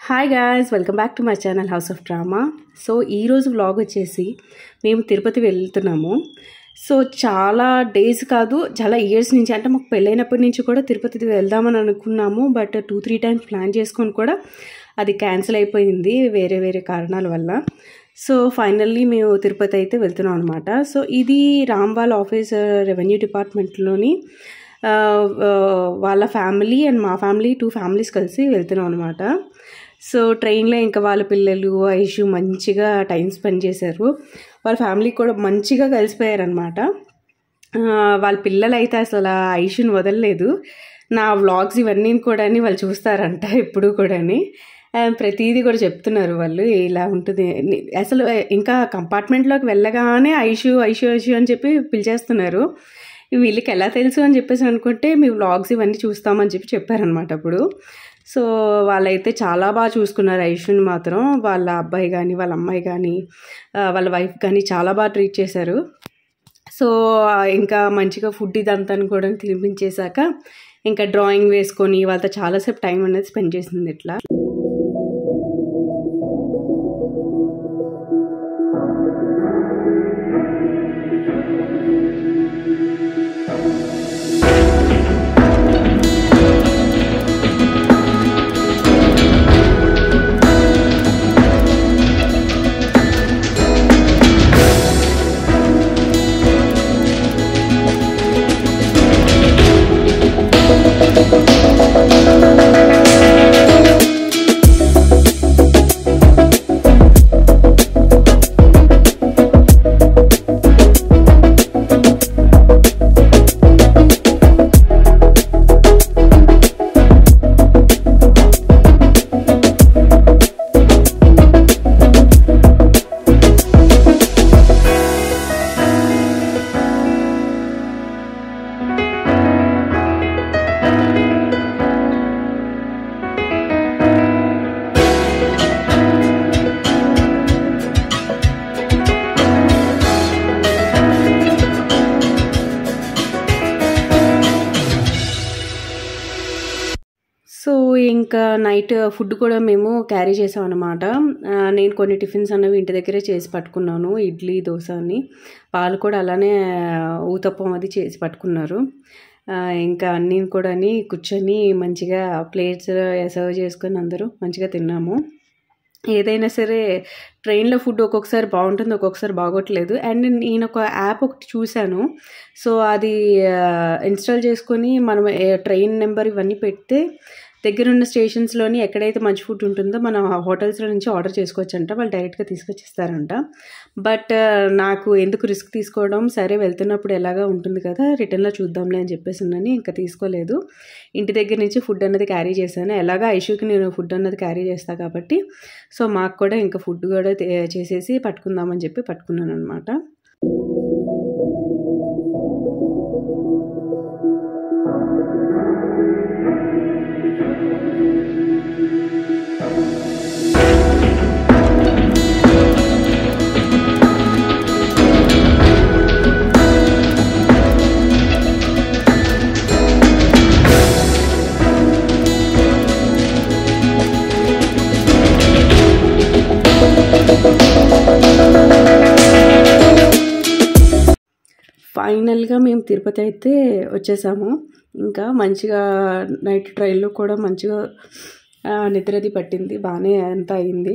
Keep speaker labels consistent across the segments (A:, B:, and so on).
A: Hi guys, welcome back to my channel house of drama. So ఈరోజు vlog వచ్చేసి మేము తిరుపతి వెళ్తున్నాము. సో చాలా డేస్ కాదు, చాలా ఇయర్స్ నుంచి, అంటే మాకు పెళ్ళైనప్పటి నుంచి కూడా తిరుపతికి వెళ్దామని అనుకున్నాము. బట్ 2-3 టైమ్స్ ప్లాన్ చేసుకొని కూడా అది క్యాన్సిల్ అయిపోయింది వేరే వేరే కారణాల వల్ల. సో ఫైనల్లీ మేము తిరుపతి అయితే వెళ్తున్నాం అనమాట. సో ఇది రామ్వాల్ ఆఫీస్ రెవెన్యూ డిపార్ట్మెంట్లోని వాళ్ళ ఫ్యామిలీ అండ్ మా ఫ్యామిలీ 2 ఫ్యామిలీస్ కలిసి వెళ్తున్నాం అనమాట. సో ట్రైన్లో ఇంకా వాళ్ళ పిల్లలు ఐషు మంచిగా టైం స్పెండ్ చేశారు. వాళ్ళ ఫ్యామిలీ కూడా మంచిగా కలిసిపోయారనమాట. వాళ్ళ పిల్లలు అయితే అసలు ఐషుని వదలలేదు. నా వ్లాగ్స్ ఇవన్నీ కూడా వాళ్ళు చూస్తారంట ఎప్పుడు కూడా. ప్రతిదీ కూడా చెప్తున్నారు వాళ్ళు, ఇలా ఉంటుంది అసలు. ఇంకా కంపార్ట్మెంట్లోకి వెళ్ళగానే ఐషు ఐషు ఐషు అని చెప్పి పిలిచేస్తున్నారు. వీళ్ళకి ఎలా తెలుసు అని చెప్పేసి అనుకుంటే మీ వ్లాగ్స్ ఇవన్నీ చూస్తామని చెప్పి చెప్పారనమాట అప్పుడు. సో వాళ్ళైతే చాలా బాగా చూసుకున్నారు ఐషుని మాత్రం. వాళ్ళ అబ్బాయి కానీ వాళ్ళ అమ్మాయి కానీ వాళ్ళ వైఫ్ కానీ చాలా బాగా ట్రీట్ చేశారు. సో ఇంకా మంచిగా ఫుడ్ ఇదంతా కూడా తినిపించేశాక ఇంకా డ్రాయింగ్ వేసుకొని వాళ్ళతో చాలాసేపు టైం అనేది స్పెండ్ చేసింది ఇట్లా. సో ఇంకా నైట్ ఫుడ్ కూడా మేము క్యారీ చేసాం అనమాట. నేను కొన్ని టిఫిన్స్ అనేవి ఇంటి దగ్గరే చేసి పట్టుకున్నాను, ఇడ్లీ దోశ అని. వాళ్ళు కూడా అలానే ఊతప్పం అది చేసి పట్టుకున్నారు. ఇంకా అన్నీ కూడా కూర్చొని మంచిగా ప్లేట్స్ సర్వ్ చేసుకొని అందరూ మంచిగా తిన్నాము. ఏదైనా సరే ట్రైన్లో ఫుడ్ ఒక్కొక్కసారి బాగుంటుంది, ఒక్కొక్కసారి బాగోట్లేదు. అండ్ నేను ఒక యాప్ ఒకటి చూశాను. సో అది ఇన్స్టాల్ చేసుకొని మనం ట్రైన్ నెంబర్ ఇవన్నీ పెడితే దగ్గరున్న స్టేషన్స్లోని ఎక్కడైతే మంచి ఫుడ్ ఉంటుందో మన హోటల్స్లో నుంచి ఆర్డర్ చేసుకోవచ్చంట. వాళ్ళు డైరెక్ట్గా తీసుకొచ్చిస్తారంట. బట్ నాకు ఎందుకు రిస్క్ తీసుకోవడం, సరే వెళ్తున్నప్పుడు ఎలాగా ఉంటుంది కదా రిటర్న్లో చూద్దాంలే అని చెప్పేసి ఉన్నాను. ఇంకా తీసుకోలేదు. ఇంటి దగ్గర నుంచి ఫుడ్ అన్నది క్యారీ చేశాను. ఎలాగా ఐషుకి నేను ఫుడ్ అన్నది క్యారీ చేస్తాను కాబట్టి సో మాకు కూడా ఇంకా ఫుడ్ కూడా చేసేసి పట్టుకుందామని చెప్పి పట్టుకున్నాను అనమాట. ఫైనల్గా మేము తిరుపతి అయితే వచ్చేసాము. ఇంకా మంచిగా నైట్ ట్రైన్లో కూడా మంచిగా నిద్రది పట్టింది, బాగానే అంతా అయింది.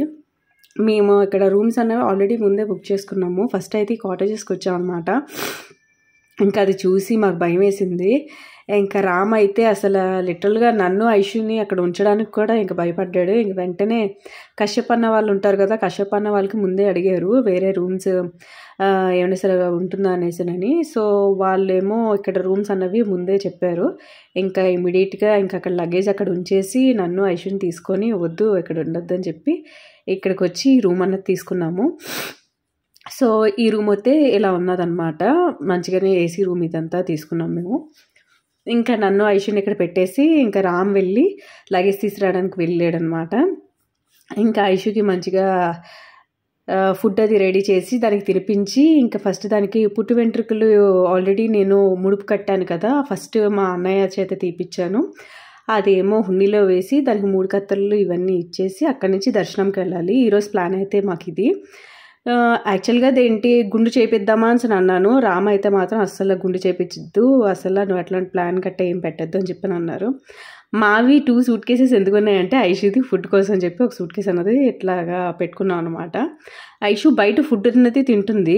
A: మేము ఇక్కడ రూమ్స్ అనేవి ఆల్రెడీ ముందే బుక్ చేసుకున్నాము. ఫస్ట్ అయితే ఈ కాటేజెస్కి వచ్చామన్నమాట. ఇంకా అది చూసి మాకు భయం వేసింది. ఇంకా రామ్ అయితే అసలు లిటరల్గా నన్ను ఐషుని అక్కడ ఉంచడానికి కూడా ఇంకా భయపడ్డాడు. ఇంక వెంటనే కశ్యప్ అన్న వాళ్ళు ఉంటారు కదా, కశ్యప్ అన్న వాళ్ళకి ముందే అడిగారు వేరే రూమ్స్ ఏమైనా సరే ఉంటుందా అనేసినని. సో వాళ్ళేమో ఇక్కడ రూమ్స్ అన్నవి ముందే చెప్పారు. ఇంకా ఇమీడియట్గా ఇంకా అక్కడ లగేజ్ అక్కడ ఉంచేసి నన్ను ఐషుని తీసుకొని వద్దు ఇక్కడ ఉండొద్దు అని చెప్పి ఇక్కడికి వచ్చి రూమ్ అన్నది తీసుకున్నాము. సో ఈ రూమ్ అయితే ఇలా ఉన్నదన్నమాట. మంచిగానే ఏసీ రూమ్ ఇదంతా తీసుకున్నాం మేము. ఇంకా నన్ను ఐషుని ఇక్కడ పెట్టేసి ఇంకా రామ్ వెళ్ళి లగేజ్ తీసుకురావడానికి వెళ్ళాడనమాట. ఇంకా ఐషుకి మంచిగా ఫుడ్ అది రెడీ చేసి దానికి తినిపించి ఇంకా ఫస్ట్ దానికి పుట్టు వెంట్రుకలు ఆల్రెడీ నేను ముడుపు కట్టాను కదా, ఫస్ట్ మా అన్నయ్య చేత తీపిచ్చాను. అదేమో హుండీలో వేసి దానికి 3 కత్తెరలు ఇవన్నీ ఇచ్చేసి అక్కడి నుంచి దర్శనంకి వెళ్ళాలి. ఈరోజు ప్లాన్ అయితే మాకు ఇది. యాక్చువల్గా అదేంటి గుండు చేపిద్దామా అని అన్నాను. రామ్ అయితే మాత్రం అస్సలు గుండు చేపించద్దు, అసలు నువ్వు అట్లాంటి ప్లాన్ కట్ట ఏం పెట్టద్దు అని చెప్పని అన్నారు. మావి 2 సూట్ కేసెస్ ఎందుకు ఉన్నాయంటే ఐషుది ఫుడ్ కోసం చెప్పి ఒక సూట్ కేస్ అన్నది ఇట్లాగా పెట్టుకున్నాం అనమాట. ఐషు బయట ఫుడ్ అన్నది తింటుంది,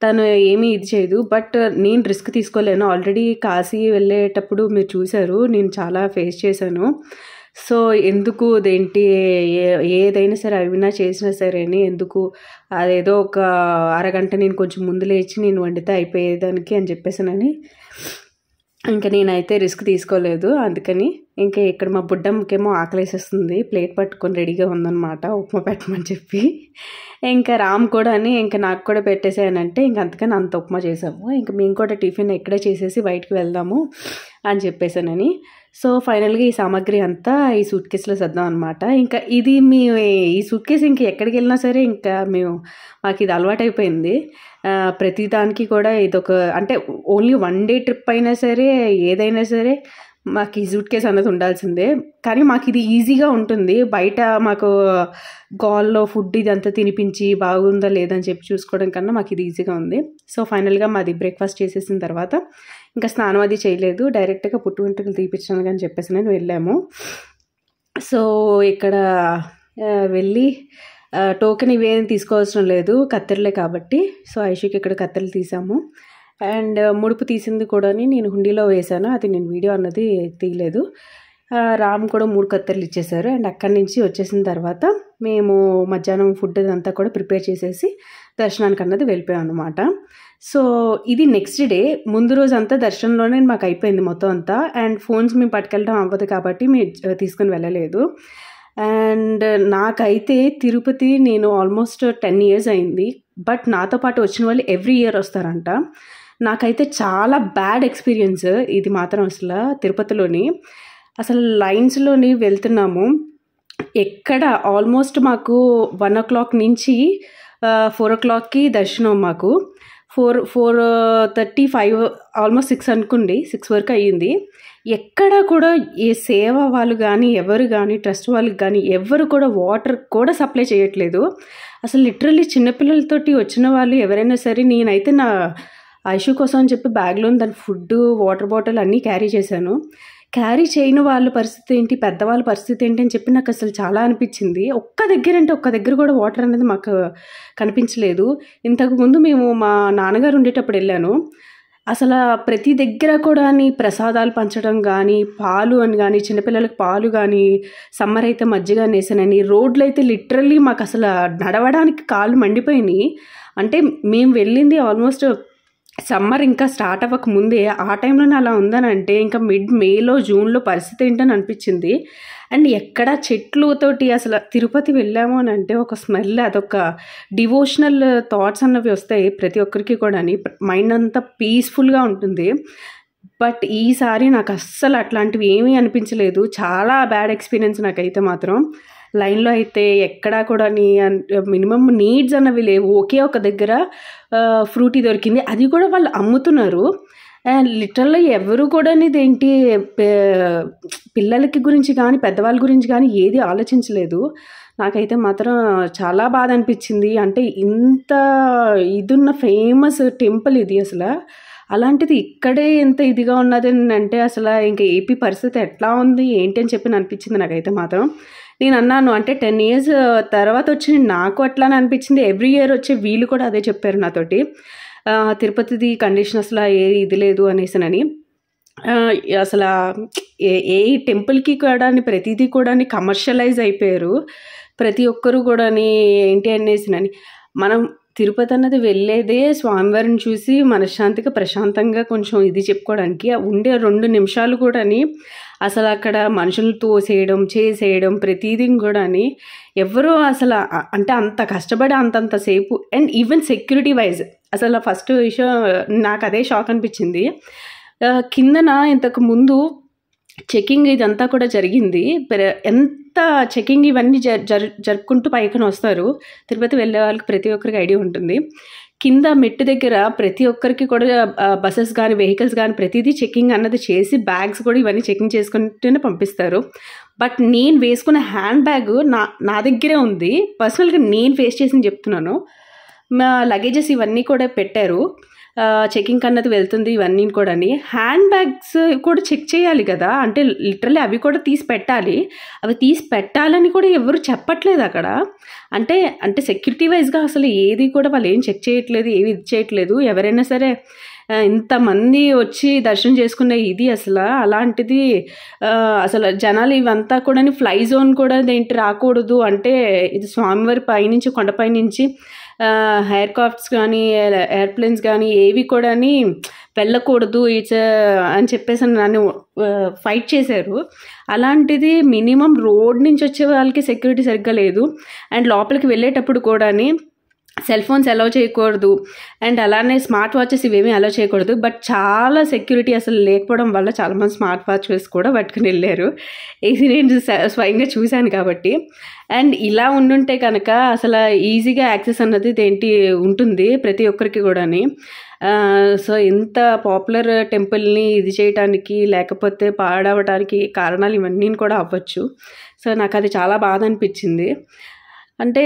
A: తను ఏమీ ఇది చేయదు. బట్ నేను రిస్క్ తీసుకోలేను. ఆల్రెడీ కాశీ వెళ్ళేటప్పుడు మీరు చూశారు, నేను చాలా ఫేస్ చేశాను. సో ఎందుకు అదేంటి ఏదైనా సరే అవినా చేసినా సరే ఎందుకు అదేదో ఒక అరగంట నేను కొంచెం ముందు లేచి నేను వండితే అయిపోయేదానికి అని చెప్పేసానని ఇంకా నేనైతే రిస్క్ తీసుకోలేదు. అందుకని ఇంకా ఇక్కడ మా బుడ్డమ్మకేమో ఆకలేసేస్తుంది, ప్లేట్ పట్టుకొని రెడీగా ఉందన్నమాట ఉప్మా పెట్టమని చెప్పి. ఇంకా రామ్ కూడా అని ఇంకా నాకు కూడా పెట్టేసానంటే ఇంక అందుకని అంత ఉప్మా చేసాము. ఇంకా మేము కూడా టిఫిన్ ఇక్కడే చేసేసి బయటికి వెళ్దాము అని చెప్పేసానని. సో ఫైనల్గా ఈ సామాగ్రి అంతా ఈ సూట్ కేసులో సర్దాం అనమాట. ఇంకా ఇది ఈ సూట్ కేసు ఇంక ఎక్కడికి వెళ్ళినా సరే ఇంకా మాకు ఇది అలవాటైపోయింది. ప్రతిదానికి కూడా ఇదొక అంటే ఓన్లీ 1 డే ట్రిప్ అయినా సరే ఏదైనా సరే మాకు ఈ సూట్ కేసు అన్నది ఉండాల్సిందే. కానీ మాకు ఇది ఈజీగా ఉంటుంది. బయట మాకు గాల్లో ఫుడ్ ఇదంతా తినిపించి బాగుందా లేదని చెప్పి చూసుకోవడం కన్నా మాకు ఇది ఈజీగా ఉంది. సో ఫైనల్గా మాది బ్రేక్ఫాస్ట్ చేసేసిన తర్వాత ఇంకా స్నానం అది చేయలేదు, డైరెక్ట్గా పుట్టు వెంట్రుకలు తీపించాను అని చెప్పేసి నేను వెళ్ళాము. సో ఇక్కడ వెళ్ళి టోకెన్ ఇవేం తీసుకోవాల్సిన లేదు, కత్తెరలే కాబట్టి. సో ఐషుకి ఇక్కడ కత్తెరలు తీసాము. అండ్ ముడుపు తీసింది కూడా నేను హుండీలో వేశాను, అది నేను వీడియో అన్నది తీయలేదు. రామ్ కూడా 3 కత్తెరలు ఇచ్చేశారు. అండ్ అక్కడి నుంచి వచ్చేసిన తర్వాత మేము మధ్యాహ్నం ఫుడ్ అంతా కూడా ప్రిపేర్ చేసేసి దర్శనానికి అన్నది వెళ్ళిపోయాం అనమాట. సో ఇది నెక్స్ట్ డే, ముందు రోజు అంతా దర్శనంలోనే మాకు అయిపోయింది మొత్తం అంతా. అండ్ ఫోన్స్ మేము పట్టుకెళ్ళడం అవ్వదు కాబట్టి మేము తీసుకుని వెళ్ళలేదు. అండ్ నాకైతే తిరుపతి నేను ఆల్మోస్ట్ 10 years అయింది. బట్ నాతో పాటు వచ్చిన వాళ్ళు ఎవ్రీ ఇయర్ వస్తారంట. నాకైతే చాలా బ్యాడ్ ఎక్స్పీరియన్స్ ఇది మాత్రం. అసలు తిరుపతిలోని అసలు లైన్స్లోని వెళ్తున్నాము, ఎక్కడ ఆల్మోస్ట్ మాకు 1 o'clock నుంచి 4 o'clockకి దర్శనం. మాకు 4:35 ఆల్మోస్ట్ 6 అనుకోండి, 6 వరకు అయ్యింది. ఎక్కడ కూడా ఏ సేవ వాళ్ళు కానీ ఎవరు కానీ ట్రస్ట్ వాళ్ళకి కానీ ఎవరు కూడా వాటర్ కూడా సప్లై చేయట్లేదు. అసలు లిటరల్లీ చిన్నపిల్లలతోటి వచ్చిన వాళ్ళు ఎవరైనా సరే, నేనైతే నా ఐషు కోసం అని చెప్పి బ్యాగ్లో దాని ఫుడ్ వాటర్ బాటిల్ అన్నీ క్యారీ చేశాను. క్యారీ చేయని వాళ్ళ పరిస్థితి ఏంటి, పెద్దవాళ్ళ పరిస్థితి ఏంటి అని చెప్పి నాకు అసలు చాలా అనిపించింది. ఒక్క దగ్గర కూడా వాటర్ అనేది మాకు కనిపించలేదు. ఇంతకుముందు మేము మా నాన్నగారు ఉండేటప్పుడు వెళ్ళాను. అసలు ప్రతి దగ్గర కూడా ప్రసాదాలు పంచడం కానీ, పాలు అని కానీ, చిన్నపిల్లలకు పాలు కానీ, సమ్మర్ అయితే మజ్జిగ నేసానని, రోడ్లు అయితే లిటరల్లీ మాకు అసలు నడవడానికి కాళ్ళు మండిపోయినాయి. అంటే మేము వెళ్ళింది ఆల్మోస్ట్ సమ్మర్ ఇంకా స్టార్ట్ అవ్వక ముందే, ఆ టైంలోనే అలా ఉందని అంటే ఇంకా May-లో June-లో పరిస్థితి ఏంటని అనిపించింది. అండ్ ఎక్కడ చెట్లతోటి అసలు తిరుపతి వెళ్ళాము అని అంటే ఒక స్మెల్, అదొక డివోషనల్ థాట్స్ అన్నవి వస్తాయి ప్రతి ఒక్కరికి కూడా. మైండ్ అంతా పీస్ఫుల్గా ఉంటుంది. బట్ ఈసారి నాకు అస్సలు అట్లాంటివి ఏమీ అనిపించలేదు. చాలా బ్యాడ్ ఎక్స్పీరియన్స్ నాకైతే మాత్రం. లైన్లో అయితే ఎక్కడా కూడా మినిమం నీడ్స్ అన్నవి లేవు. ఒకే ఒక దగ్గర ఫ్రూటీ దొరికింది, అది కూడా వాళ్ళు అమ్ముతున్నారు. అండ్ లిటరల్గా ఎవరు కూడా ఇదేంటి పిల్లలకి గురించి కానీ పెద్దవాళ్ళ గురించి కానీ ఏది ఆలోచించలేదు. నాకైతే మాత్రం చాలా బాధ అనిపించింది. అంటే ఇంత ఇదున్న ఫేమస్ టెంపుల్ ఇది అసలు, అలాంటిది ఇక్కడే ఎంత ఇదిగా ఉన్నది అంటే అసలు ఇంకా ఏపీ పరిస్థితి ఎట్లా ఉంది ఏంటి అని చెప్పి అనిపించింది నాకైతే మాత్రం. నేను అన్నాను అంటే 10 years తర్వాత వచ్చి నాకు అట్లానే అనిపించింది. ఎవ్రీ ఇయర్ వచ్చే వీళ్ళు కూడా అదే చెప్పారు నాతోటి, తిరుపతిది కండిషన్ అసలు ఇది లేదు అనేసినని. అసలు ఏ టెంపుల్కి కూడా ప్రతిదీ కూడా కమర్షియలైజ్ అయిపోయారు. ప్రతి ఒక్కరు కూడా ఏంటి అనేసినని. మనం తిరుపతి అన్నది వెళ్ళేదే స్వామివారిని చూసి మనశ్శాంతిగా ప్రశాంతంగా కొంచెం ఇది చెప్పుకోవడానికి. ఉండే 2 నిమిషాలు కూడా అసలు అక్కడ మనుషులు తోసేయడం చేసేయడం ప్రతిదీ కూడా ఎవరో అసలు అంటే అంత కష్టపడి అంతంతసేపు. అండ్ ఈవెన్ సెక్యూరిటీ వైజ్ అసలు ఫస్ట్ విషయం నాకు అదే షాక్ అనిపించింది. కిందన ఇంతకు ముందు చెకింగ్ ఇదంతా కూడా జరిగింది. ఎంత చెకింగ్ ఇవన్నీ జరుపుకుంటూ పైకి వస్తారు. తిరుపతి వెళ్ళే వాళ్ళకి ప్రతి ఒక్కరికి ఐడియా ఉంటుంది. కింద మెట్టు దగ్గర ప్రతి ఒక్కరికి కూడా బస్సెస్ కానీ వెహికల్స్ కానీ ప్రతిదీ చెకింగ్ అన్నది చేసి బ్యాగ్స్ కూడా ఇవన్నీ చెకింగ్ చేసుకుంటూనే పంపిస్తారు. బట్ నేను వేసుకున్న హ్యాండ్ బ్యాగ్ నా దగ్గరే ఉంది. పర్సనల్గా నేను ఫేస్ చేసింది చెప్తున్నాను. మా లగేజెస్ ఇవన్నీ కూడా పెట్టారు, చెకింగ్ అన్నది వెళ్తుంది ఇవన్నీ కూడా. హ్యాండ్ బ్యాగ్స్ కూడా చెక్ చేయాలి కదా, అంటే లిటరల్లీ అవి కూడా తీసి పెట్టాలి. అవి తీసి పెట్టాలని కూడా ఎవరు చెప్పట్లేదు అక్కడ. అంటే సెక్యూరిటీ వైజ్గా అసలు ఏది కూడా వాళ్ళు ఏం చెక్ చేయట్లేదు, ఏవి ఇది చేయట్లేదు. ఎవరైనా సరే ఇంతమంది వచ్చి దర్శనం చేసుకునే ఇది అసలు అలాంటిది అసలు జనాలు ఇవంతా కూడా ఫ్లై జోన్ కూడా ఏంటి రాకూడదు అంటే, ఇది స్వామివారి పైనుంచి కొండపై నుంచి ఎయిర్ క్రాఫ్ట్స్ కానీ ఎయిర్ప్లేన్స్ కానీ ఏవి కూడా వెళ్ళకూడదు అని చెప్పేసి నన్ను ఫైట్ చేశారు. అలాంటిది మినిమం రోడ్ నుంచి వచ్చే వాళ్ళకి సెక్యూరిటీ సరిగ్గా లేదు. అండ్ లోపలికి వెళ్ళేటప్పుడు కూడా సెల్ ఫోన్స్ అలౌ చేయకూడదు, అండ్ అలానే స్మార్ట్ వాచెస్ ఇవేమీ అలౌ చేయకూడదు. బట్ చాలా సెక్యూరిటీ అసలు లేకపోవడం వల్ల చాలామంది స్మార్ట్ వాచెస్ కూడా పట్టుకుని వెళ్ళారు. ఇది నేను స్వయంగా చూశాను కాబట్టి. అండ్ ఇలా ఉండుంటే కనుక అసలు ఈజీగా యాక్సెస్ అన్నది ఏంటి ఉంటుంది ప్రతి ఒక్కరికి కూడా. సో ఇంత పాపులర్ టెంపుల్ని ఇది చేయడానికి లేకపోతే పాడవడానికి కారణాలు ఇవన్నీ కూడా అవ్వచ్చు. సో నాకు అది చాలా బాధ అనిపించింది. అంటే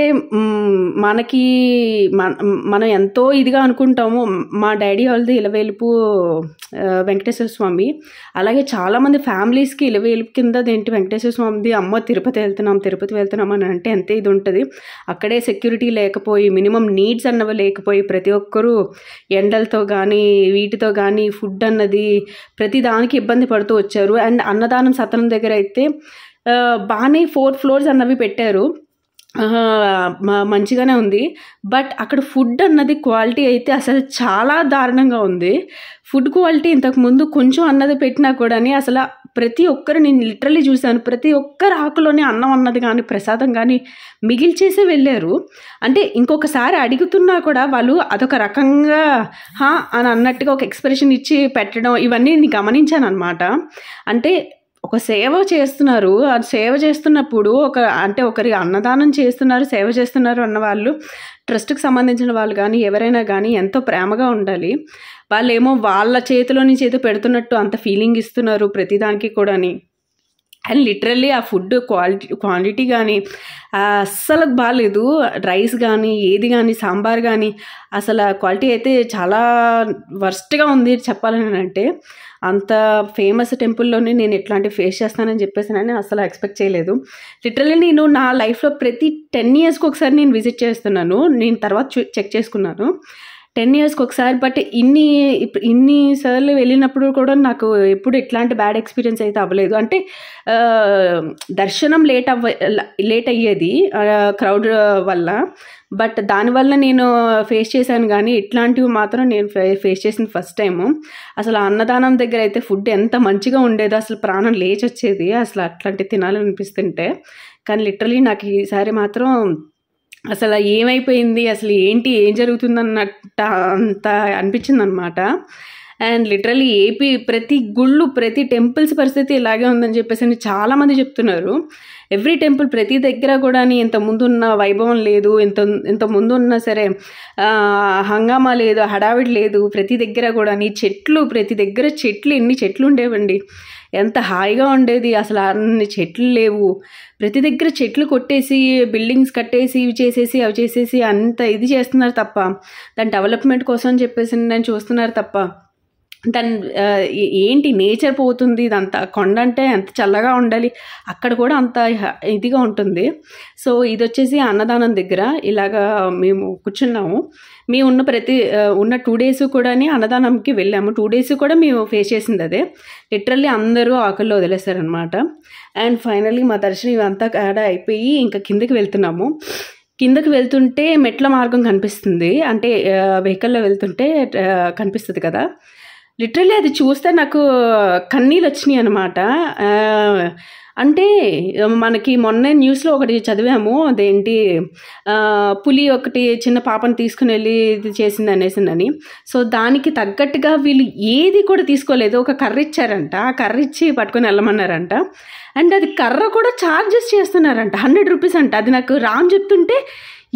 A: మనం ఎంతో ఇదిగా అనుకుంటాము. మా డాడీ వాళ్ళది ఇలవేలుపు వెంకటేశ్వర స్వామి, అలాగే చాలామంది ఫ్యామిలీస్కి ఇలవేలుపు కింద ఏంటి వెంకటేశ్వర స్వామిది అమ్మ తిరుపతి వెళ్తున్నాం అని అంటే ఎంత ఇది ఉంటుంది. అక్కడే సెక్యూరిటీ లేకపోయి మినిమం నీడ్స్ అన్నవి లేకపోయి ప్రతి ఒక్కరూ ఎండలతో కానీ వీటితో కానీ ఫుడ్ అన్నది ప్రతి దానికి ఇబ్బంది పడుతూ వచ్చారు. అండ్ అన్నదానం సత్రం దగ్గర అయితే బాగానే 4 floors అన్నవి పెట్టారు, మంచిగానే ఉంది. బట్ అక్కడ ఫుడ్ అన్నది క్వాలిటీ అయితే అసలు చాలా దారుణంగా ఉంది. ఫుడ్ క్వాలిటీ ఇంతకుముందు కొంచెం అన్నది పెట్టినా కూడా అసలు ప్రతి ఒక్కరు నేను లిటరల్లీ చూశాను, ప్రతి ఒక్కరు ఆకులోనే అన్నం అన్నది కానీ ప్రసాదం కానీ మిగిల్చేసే వెళ్ళారు. అంటే ఇంకొకసారి అడుగుతున్నా కూడా వాళ్ళు అదొక రకంగా అని అన్నట్టుగా ఒక ఎక్స్ప్రెషన్ ఇచ్చి పెట్టడం ఇవన్నీ నేను గమనించాను అనమాట. అంటే ఒక సేవ చేస్తున్నారు, ఆ సేవ చేస్తున్నప్పుడు ఒకరి అన్నదానం చేస్తున్నారు, సేవ చేస్తున్నారు అన్న వాళ్ళు ట్రస్ట్కి సంబంధించిన వాళ్ళు కానీ ఎవరైనా కానీ ఎంతో ప్రేమగా ఉండాలి. వాళ్ళేమో వాళ్ళ చేతిలో నుంచి ఏదో పెడుతున్నట్టు అంత ఫీలింగ్ ఇస్తున్నారు ప్రతిదానికి కూడా. అండ్ లిటరల్లీ ఆ ఫుడ్ క్వాంటిటీ కానీ అస్సలు బాగాలేదు. రైస్ కానీ ఏది కానీ సాంబార్ కానీ అసలు క్వాలిటీ అయితే చాలా వర్స్ట్గా ఉంది చెప్పాలని. అంటే అంత ఫేమస్ టెంపుల్లోనే నేను ఇట్లాంటివి ఫేస్ చేస్తానని చెప్పేసానని అసలు ఎక్స్పెక్ట్ చేయలేదు. లిటరల్లీ నేను నా లైఫ్లో ప్రతి 10 yearsకి ఒకసారి నేను విజిట్ చేస్తున్నాను. నేను తర్వాత చెక్ చేసుకున్నాను 10 yearsకి ఒకసారి. బట్ ఇన్ని సార్లు వెళ్ళినప్పుడు కూడా నాకు ఎప్పుడు ఇట్లాంటి బ్యాడ్ ఎక్స్పీరియన్స్ అయితే అవ్వలేదు. అంటే దర్శనం లేట్ అయ్యేది క్రౌడ్ వల్ల, బట్ దానివల్ల నేను ఫేస్ చేశాను. కానీ ఇట్లాంటివి మాత్రం నేను ఫేస్ చేసిన ఫస్ట్ టైము. అసలు అన్నదానం దగ్గర అయితే ఫుడ్ ఎంత మంచిగా ఉండేదో, అసలు ప్రాణం లేచి వచ్చేది అసలు అట్లాంటివి తినాలనిపిస్తుంటే. కానీ లిటరలీ నాకు ఈసారి మాత్రం అసలు ఏమైపోయింది, అసలు ఏం జరుగుతుందన్నట్టు అంత అనిపించింది అనమాట. అండ్ లిటరలీ ఏపీ ప్రతి గుళ్ళు ప్రతి టెంపుల్స్ పరిస్థితి ఇలాగే ఉందని చెప్పేసి చాలామంది చెప్తున్నారు. ఎవ్రీ టెంపుల్ ప్రతి దగ్గర కూడా ఇంత ముందున్న వైభవం లేదు, ఇంత ముందు ఉన్నా సరే హంగామా లేదు, హడావిడి లేదు. ప్రతి దగ్గర కూడా ప్రతి దగ్గర ఎన్ని చెట్లు ఉండేవండి, ఎంత హాయిగా ఉండేది. అసలు అన్ని చెట్లు లేవు. ప్రతి దగ్గర చెట్లు కొట్టేసి బిల్డింగ్స్ కట్టేసి ఇవి చేసేసి అవి చేసేసి అంత ఇది చేస్తున్నారు తప్ప, దాని డెవలప్మెంట్ కోసం అని చెప్పేసి నేను చూస్తున్నారు తప్ప దాని ఏంటి నేచర్ పోతుంది. ఇదంతా కొండ అంటే ఎంత చల్లగా ఉండాలి, అక్కడ కూడా అంత ఇదిగా ఉంటుంది. సో ఇది వచ్చేసి అన్నదానం దగ్గర ఇలాగా మేము కూర్చున్నాము. మేము ఉన్న 2 days కూడా అన్నదానంకి వెళ్ళాము. 2 days కూడా మేము ఫేస్ చేసింది అదే. లిటరల్లీ అందరూ ఆకల్లో వదిలేశారనమాట. అండ్ ఫైనల్లీ మా దర్శనం ఇవంతా కాడ అయిపోయి ఇంకా కిందకి వెళ్తున్నాము. కిందకి వెళ్తుంటే మెట్ల మార్గం కనిపిస్తుంది, అంటే వెహికల్లో వెళ్తుంటే కనిపిస్తుంది కదా. లిటరల్లీ అది చూస్తే నాకు కన్నీళ్ళు వచ్చినాయి అనమాట. అంటే మనకి మొన్న న్యూస్లో ఒకటి చదివాము, అదేంటి పులి ఒకటి చిన్న పాపను తీసుకుని వెళ్ళి ఇది చేసింది అనేసిందని. సో దానికి తగ్గట్టుగా వీళ్ళు ఏది కూడా తీసుకోలేదు. ఒక కర్ర ఇచ్చారంట, ఆ కర్ర ఇచ్చి పట్టుకొని వెళ్ళమన్నారంట. అండ్ అది కర్ర కూడా ఛార్జెస్ చేస్తున్నారంట, 100 rupees అంట. అది నాకు రామ్ చెప్తుంటే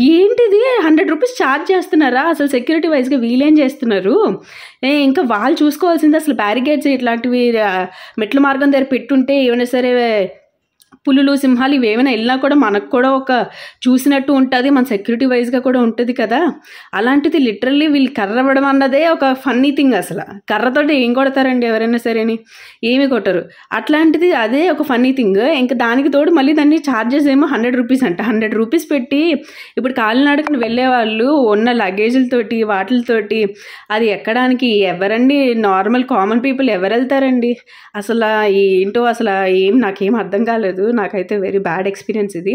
A: ఏంటిది 100 రూపీస్ ఛార్జ్ చేస్తున్నారా? అసలు సెక్యూరిటీ వైజ్గా వీలేం చేస్తున్నారు? ఇంకా వాళ్ళు చూసుకోవాల్సింది అసలు బ్యారికేడ్స్ ఇట్లాంటివి మెట్ల మార్గం దగ్గర పెట్టుంటే ఏమైనా సరే పులులు సింహాలు ఇవేమైనా వెళ్ళినా కూడా మనకు కూడా ఒక చూసినట్టు ఉంటుంది, మన సెక్యూరిటీ వైజ్గా కూడా ఉంటుంది కదా. అలాంటిది లిటరల్లీ వీళ్ళు కర్ర ఇవ్వడం అన్నదే ఒక ఫన్నీ థింగ్. అసలు కర్రతోటి ఏం కొడతారండి ఎవరైనా సరేని? ఏమి కొట్టరు. అట్లాంటిది అదే ఒక ఫన్నీ థింగ్. ఇంకా దానికి తోడు మళ్ళీ దాన్ని ఛార్జెస్ ఏమో 100 రూపీస్ అంట. 100 రూపీస్ పెట్టి ఇప్పుడు కాలినడకన వెళ్ళే వాళ్ళు ఉన్న లగేజ్లతోటి వాటితోటి అది ఎక్కడానికి ఎవరండి? నార్మల్ కామన్ పీపుల్ ఎవరు వెళ్తారండి? అసలు ఏంటో అసలు నాకేం అర్థం కాలేదు. నాకైతే వెరీ బ్యాడ్ ఎక్స్పీరియన్స్ ఇది.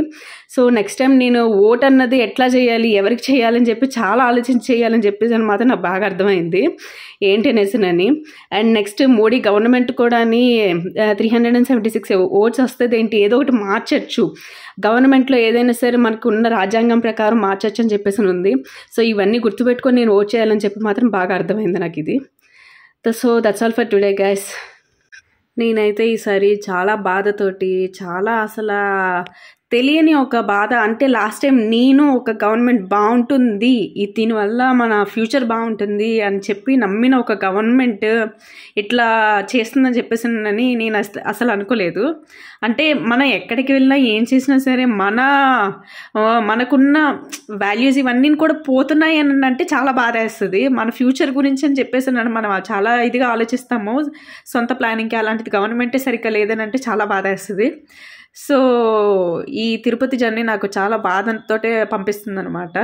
A: సో నెక్స్ట్ టైం నేను ఓట్ అన్నది ఎట్లా చేయాలి, ఎవరికి చేయాలని చెప్పి చాలా ఆలోచించి చేయాలని చెప్పేసి అని మాత్రం నాకు బాగా అర్థమైంది ఏంటి అనేసినని. అండ్ నెక్స్ట్ మోడీ గవర్నమెంట్ కూడా 376 ఓట్స్ వస్తుంది ఏంటి, ఏదో ఒకటి మార్చచ్చు గవర్నమెంట్లో, ఏదైనా సరే మనకు ఉన్న రాజ్యాంగం ప్రకారం మార్చచ్చు అని చెప్పేసి ఉంది. సో ఇవన్నీ గుర్తుపెట్టుకొని నేను ఓట్ చేయాలని చెప్పి మాత్రం బాగా అర్థమైంది నాకు ఇది. So that's all for today guys. నేనైతే ఈసారి చాలా బాధతోటి, చాలా అసలు తెలియని ఒక బాధ, అంటే లాస్ట్ టైం నేను ఒక గవర్నమెంట్ బాగుంటుంది, దీనివల్ల మన ఫ్యూచర్ బాగుంటుంది అని చెప్పి నమ్మిన ఒక గవర్నమెంట్ ఇట్లా చేస్తుందని చెప్పేసి నేను అసలు అనుకోలేదు. అంటే మనం ఎక్కడికి వెళ్ళినా ఏం చేసినా సరే మనకున్న వాల్యూస్ ఇవన్నీ కూడా పోతున్నాయి అని అంటే చాలా బాధ వేస్తుంది. మన ఫ్యూచర్ గురించి అని చెప్పేసి మనం చాలా ఇదిగా ఆలోచిస్తాము సొంత ప్లానింగ్కి. అలాంటిది గవర్నమెంటే సరిగ్గా లేదని అంటే చాలా బాధ వేస్తుంది. సో ఈ తిరుపతి జర్నీ నాకు చాలా బాధతోటే పంపిస్తుంది అనమాట.